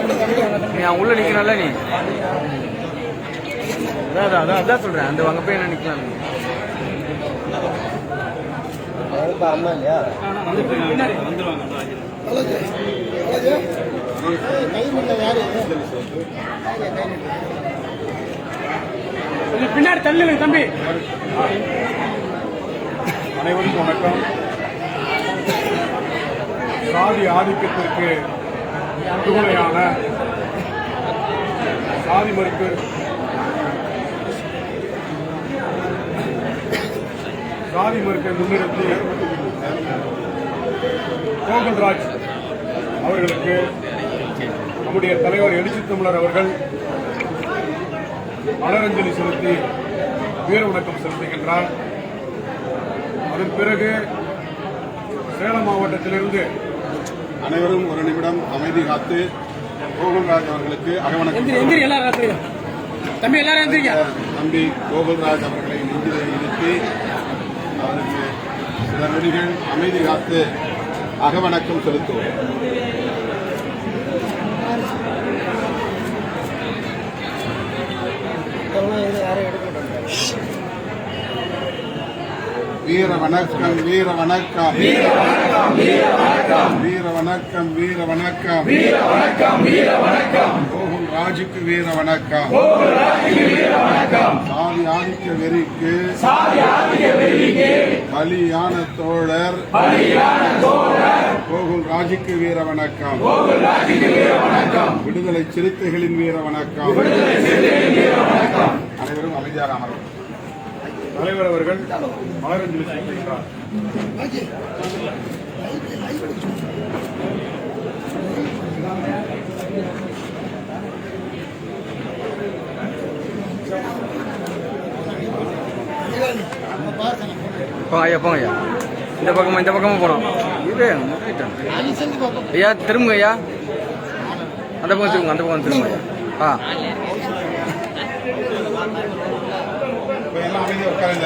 நீ உள்ள நிக்கணும்ல நீ. அதான் சொல்றேன். அந்த அங்க போய் என்ன நிக்கலாம். அம்மா இல்லையா பின்னாடி தள்ளு தம்பி. அனைவருக்கும் வணக்கம். சாதி ஆதிக்கத்திற்கு முற்றுமுனையான சாதி மறுப்பு மறுப்பை முன்னிறுத்தி கோகுல்ராஜ் அவர்களுக்கு நம்முடைய தலைவர் எழுச்சி தமிழர் அவர்கள் மலரஞ்சலி செலுத்தி வீர வணக்கம் செலுத்துகின்றார். அதன் பிறகு சேலம் மாவட்டத்திலிருந்து அனைவரும் ஒரு நிமிடம் அமைதி காத்து கோகுல்ராஜ் அவர்களுக்கு அகவணக்கம். தம்பி கோகுல்ராஜ் அவர்களை நெஞ்சிலே நிறுத்தி அவருக்கு சில நொடிகள் அமைதி காத்து அகவணக்கம் செலுத்துவோம். வீர வணக்கம், வீர வணக்கம், வீர வணக்கம், வீர வணக்கம், வீர வணக்கம், வீர வணக்கம், வீர வணக்கம், கோகுல்ராஜுக்கு வீர வணக்கம், சாதி ஆதிக்க வெறிக்கு பலியான தோழர் கோகுல்ராஜுக்கு வீர வணக்கம், விடுதலை சிறுத்தைகளின் வீர வணக்கம். அனைவரும் அமைதியாக அமரும். தலைவர் அவர்கள் மலரஞ்சலி செலுத்துகிறார். போங்க ஐயா, போங்க ஐயா. இந்த பக்கமா போனோம். ஐயா திரும்புங்க ஐயா. அந்த பக்கம் திரும்புங்க ஐயா. எல்லாம் அமைதியாக உட்காருங்க.